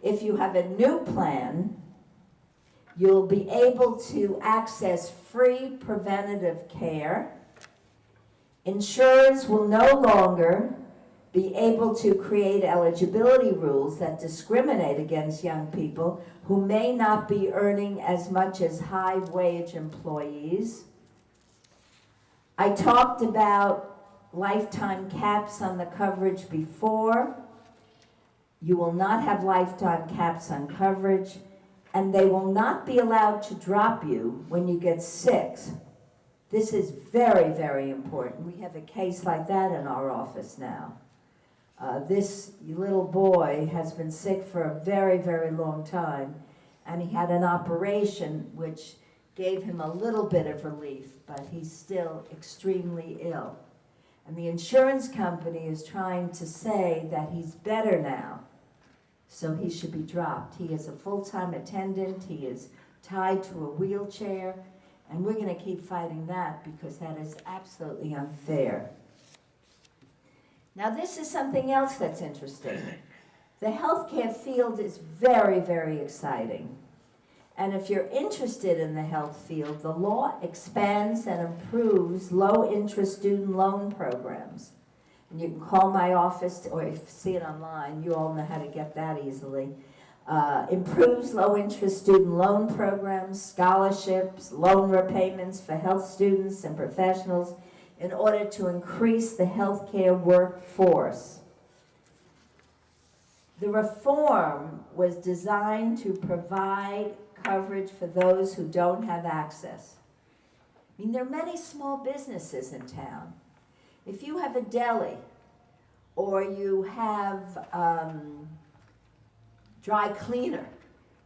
If you have a new plan, you'll be able to access free preventative care. Insurers will no longer be able to create eligibility rules that discriminate against young people who may not be earning as much as high-wage employees. I talked about lifetime caps on the coverage before. You will not have lifetime caps on coverage, and they will not be allowed to drop you when you get sick. This is very, very important. We have a case like that in our office now. This little boy has been sick for a very, very long time, and he had an operation which gave him a little bit of relief, but he's still extremely ill. And the insurance company is trying to say that he's better now, so he should be dropped. He is a full-time attendant, he is tied to a wheelchair, and we're going to keep fighting that because that is absolutely unfair. Now this is something else that's interesting. The healthcare field is very, very exciting. And if you're interested in the health field, the law expands and improves low-interest student loan programs. And you can call my office, or if you see it online, you all know how to get that easily. Improves low-interest student loan programs, scholarships, loan repayments for health students and professionals in order to increase the healthcare workforce. The reform was designed to provide coverage for those who don't have access. I mean, there are many small businesses in town. If you have a deli, or you have dry cleaner,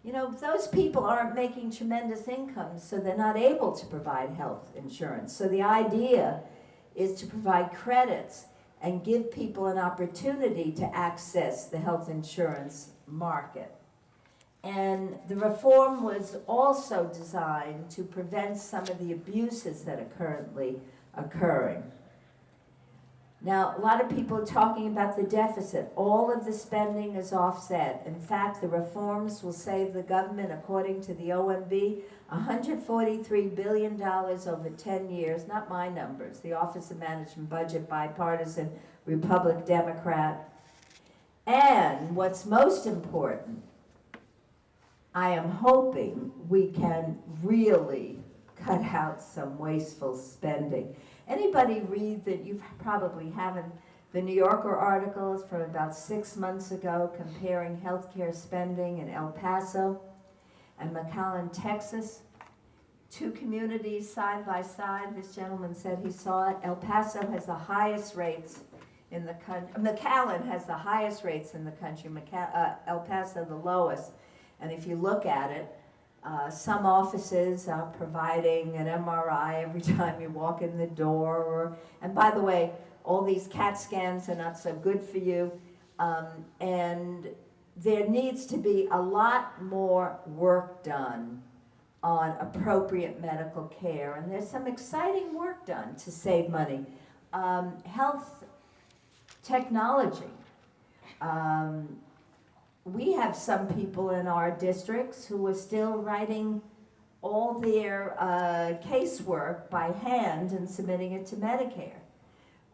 you know, those people aren't making tremendous incomes, so they're not able to provide health insurance. So the idea is to provide credits and give people an opportunity to access the health insurance market. And the reform was also designed to prevent some of the abuses that are currently occurring. Now, a lot of people are talking about the deficit. All of the spending is offset. In fact, the reforms will save the government, according to the OMB, $143 billion over 10 years. Not my numbers. The Office of Management Budget, bipartisan, Republican, Democrat. And what's most important, I am hoping we can really cut out some wasteful spending. Anybody read that? You probably haven't. The New Yorker articles from about 6 months ago comparing healthcare spending in El Paso and McAllen, Texas. Two communities side by side. This gentleman said he saw it. El Paso has the highest rates in the country. McAllen has the highest rates in the country. El Paso the lowest. And if you look at it, some offices are providing an MRI every time you walk in the door. And by the way, all these CAT scans are not so good for you. And there needs to be a lot more work done on appropriate medical care. And there's some exciting work done to save money. Health technology. We have some people in our districts who are still writing all their casework by hand and submitting it to Medicare.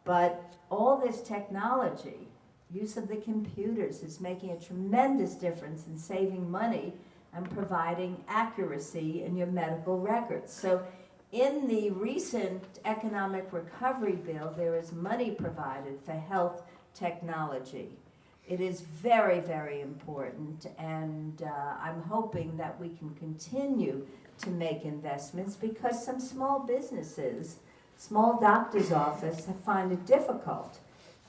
But all this technology, use of the computers, is making a tremendous difference in saving money and providing accuracy in your medical records. So in the recent economic recovery bill, there is money provided for health technology. It is very, very important, and I'm hoping that we can continue to make investments because some small businesses, small doctor's offices find it difficult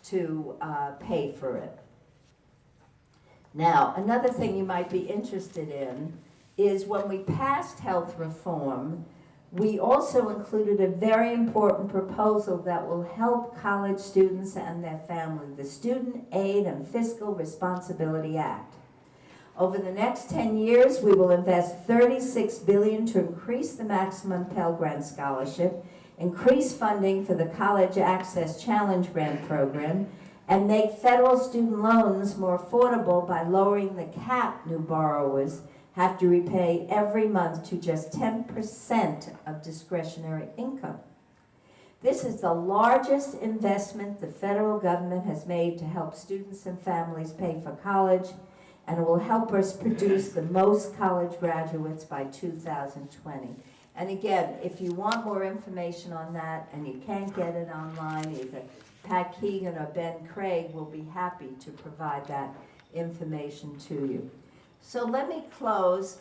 to pay for it. Now, another thing you might be interested in is when we passed health reform, we also included a very important proposal that will help college students and their family, the Student Aid and Fiscal Responsibility Act. Over the next 10 years, we will invest $36 billion to increase the maximum Pell Grant scholarship, increase funding for the College Access Challenge Grant program, and make federal student loans more affordable by lowering the cap new borrowers have to repay every month to just 10% of discretionary income. This is the largest investment the federal government has made to help students and families pay for college, and it will help us produce the most college graduates by 2020. And again, if you want more information on that and you can't get it online, either Pat Keegan or Ben Craig will be happy to provide that information to you. So let me close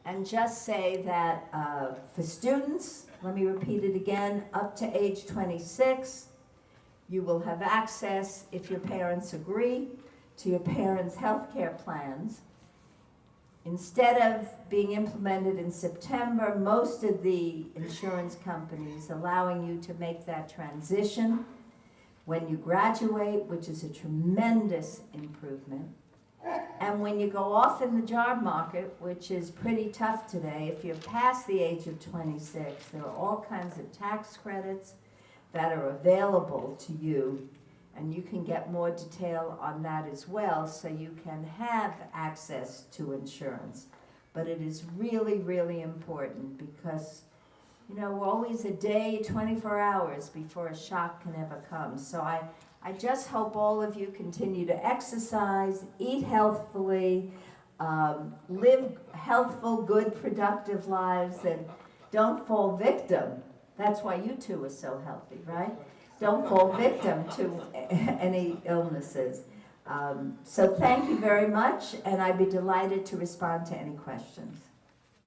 and just say that for students, let me repeat it again, up to age 26, you will have access, if your parents agree, to your parents' health care plans. Instead of being implemented in September, most of the insurance companies allowing you to make that transition when you graduate, which is a tremendous improvement. And when you go off in the job market, which is pretty tough today, if you're past the age of 26, there are all kinds of tax credits that are available to you, and you can get more detail on that as well, so you can have access to insurance. But it is really, really important because, you know, we're always a day, 24 hours before a shock can ever come. So I just hope all of you continue to exercise, eat healthfully, live healthful, good, productive lives, and don't fall victim. That's why you two are so healthy, right? Don't fall victim to any illnesses. So thank you very much, and I'd be delighted to respond to any questions.